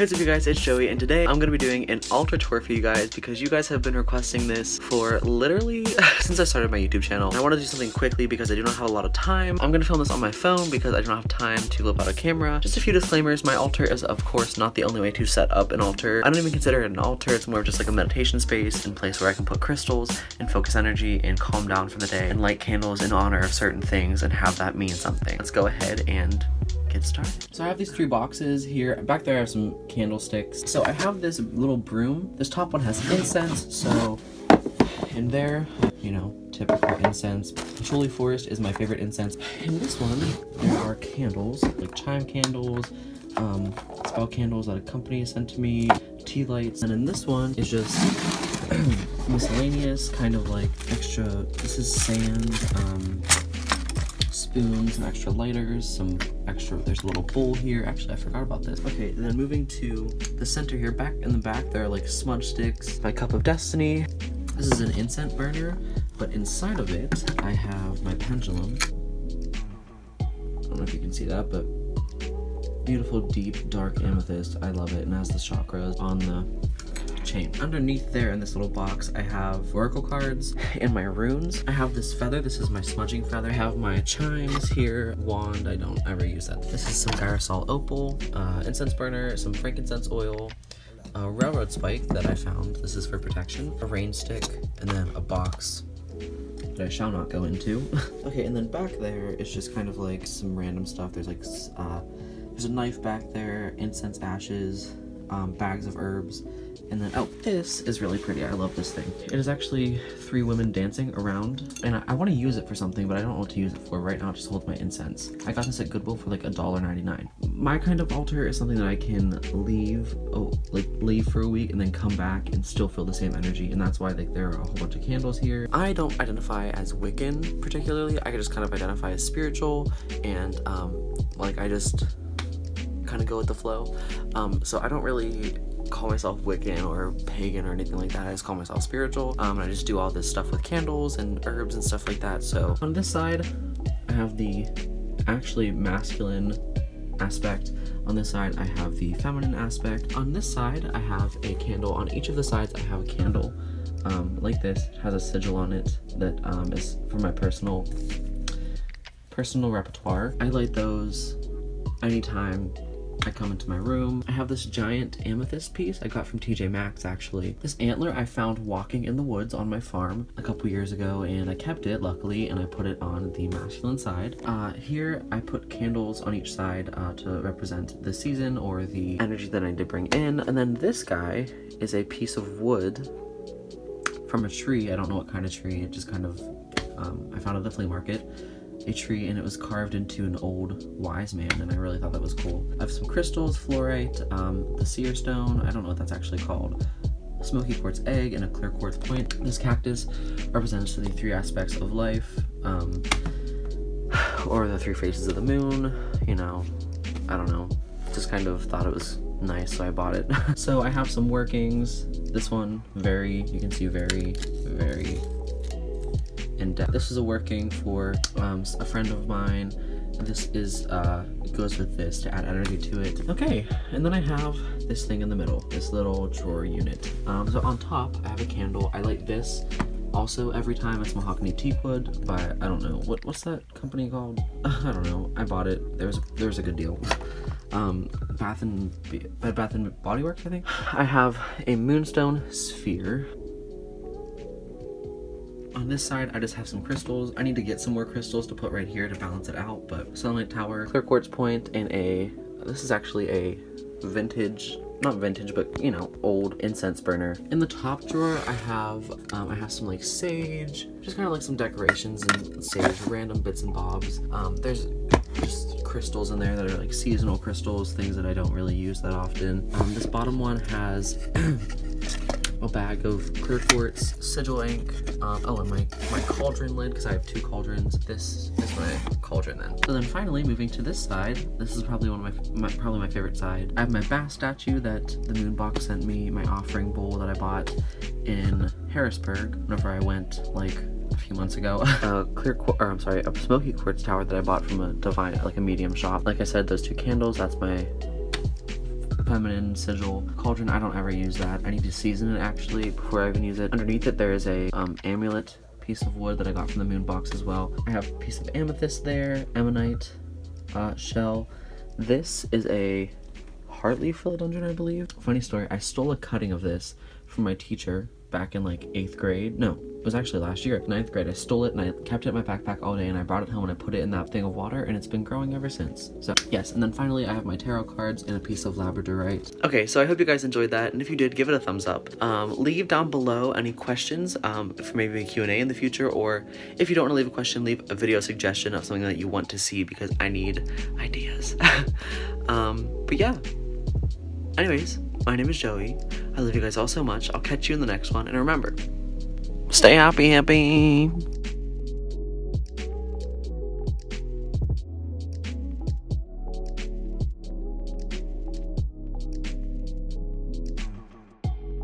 Hey, what's up you guys, it's Joey, and today I'm gonna be doing an altar tour for you guys because you guys have been requesting this for literally since I started my YouTube channel. And I want to do something quickly because I do not have a lot of time. I'm gonna film this on my phone because I do not have time to whip out a camera. Just a few disclaimers, my altar is of course not the only way to set up an altar. I don't even consider it an altar, it's more of just like a meditation space and place where I can put crystals and focus energy and calm down for the day and light candles in honor of certain things and have that mean something. Let's go ahead and get started. So I have these 3 boxes here. Back there I have some candlesticks. So I have this little broom. This top one has incense, so in there, you know, typical incense. Patchouli Forest is my favorite incense. In this one, there are candles, like chime candles, spell candles that a company sent to me, tea lights, and in this one is just miscellaneous, kind of like extra, this is sand, spoons, some extra lighters, some extra, there's a little bowl here. Actually, I forgot about this. Okay, and then moving to the center here, back in the back, there are like smudge sticks, my cup of destiny. This is an incense burner, but inside of it, I have my pendulum. I don't know if you can see that, but beautiful, deep, dark amethyst. I love it, and it has the chakras on the chain. Underneath there in this little box, I have oracle cards and my runes. I have this feather. This is my smudging feather. I have my chimes here, wand. I don't ever use that. This is some Gyrosol opal, incense burner, some frankincense oil, a railroad spike that I found. This is for protection. A rain stick, and then a box that I shall not go into. Okay, and then back there is just kind of like some random stuff. There's like, there's a knife back there, incense ashes, bags of herbs, and then, oh, this is really pretty. I love this thing. It is actually 3 women dancing around, and I want to use it for something, but I don't know what to use it for. Right now, it just holds my incense. I got this at Goodwill for like $1.99. My kind of altar is something that I can leave for a week and then come back and still feel the same energy, and that's why like there are a whole bunch of candles here. I don't identify as Wiccan particularly. I just kind of identify as spiritual, and like I just kind of go with the flow. So I don't really call myself Wiccan or pagan or anything like that. I just call myself spiritual, and I just do all this stuff with candles and herbs and stuff like that. So on this side, I have the actually masculine aspect. On this side, I have the feminine aspect. On this side, I have a candle. On each of the sides, I have a candle like this. It has a sigil on it that is for my personal repertoire. I light those anytime I come into my room. I have this giant amethyst piece I got from TJ Maxx actually. This antler I found walking in the woods on my farm a couple years ago, and I kept it luckily, and I put it on the masculine side. Here I put candles on each side to represent the season or the energy that I need to bring in. And then this guy is a piece of wood from a tree. I don't know what kind of tree, it just kind of, I found it at the flea market. A tree, and it was carved into an old wise man, and I really thought that was cool. I have some crystals, fluorite, the seer stone, I don't know what that's actually called, a smoky quartz egg, and a clear quartz point. This cactus represents the 3 aspects of life, or the 3 faces of the moon, you know, I don't know, just kind of thought it was nice, so I bought it. So I have some workings. This one, you can see very in depth. This is a working for a friend of mine. This is goes with this to add energy to it. Okay, and then I have this thing in the middle, this little drawer unit. So on top, I have a candle. I light this also every time. It's mahogany teakwood, but I don't know what's that company called. I don't know. I bought it. There was a good deal. Bed Bath and Body Works, I think. I have a moonstone sphere. On this side, I just have some crystals. I need to get some more crystals to put right here to balance it out, but sunlight tower, clear quartz point, and this is actually a vintage, not vintage, but you know, old incense burner. In the top drawer, I have some like sage, just kind of like some decorations and sage, random bits and bobs. There's just crystals in there that are like seasonal crystals, things that I don't really use that often. This bottom one has a bag of clear quartz, sigil ink, oh, and my cauldron lid, because I have 2 cauldrons. This is my cauldron then. So then finally, moving to this side, this is probably one of my favorite side. I have my bass statue that the Moonbox sent me, my offering bowl that I bought in Harrisburg whenever I went like a few months ago. A smoky quartz tower that I bought from a medium shop. Like I said, those 2 candles, that's my feminine sigil cauldron. I don't ever use that. I need to season it actually before I even use it. Underneath it there is a amulet piece of wood that I got from the moon box as well. I have a piece of amethyst there, ammonite shell. This is a heartleaf philodendron, I believe. Funny story, I stole a cutting of this from my teacher back in like 8th grade. No, it was actually last year, 9th grade. I stole it and I kept it in my backpack all day, and I brought it home and I put it in that thing of water, and it's been growing ever since. So yes, and then finally I have my tarot cards and a piece of labradorite. Okay, so I hope you guys enjoyed that, and if you did, give it a thumbs up. Leave down below any questions for maybe a Q&A in the future, or if you don't want to leave a question, leave a video suggestion of something that you want to see, because I need ideas. But yeah, anyways, my name is Joey. I love you guys all so much. I'll catch you in the next one, and remember, stay happy.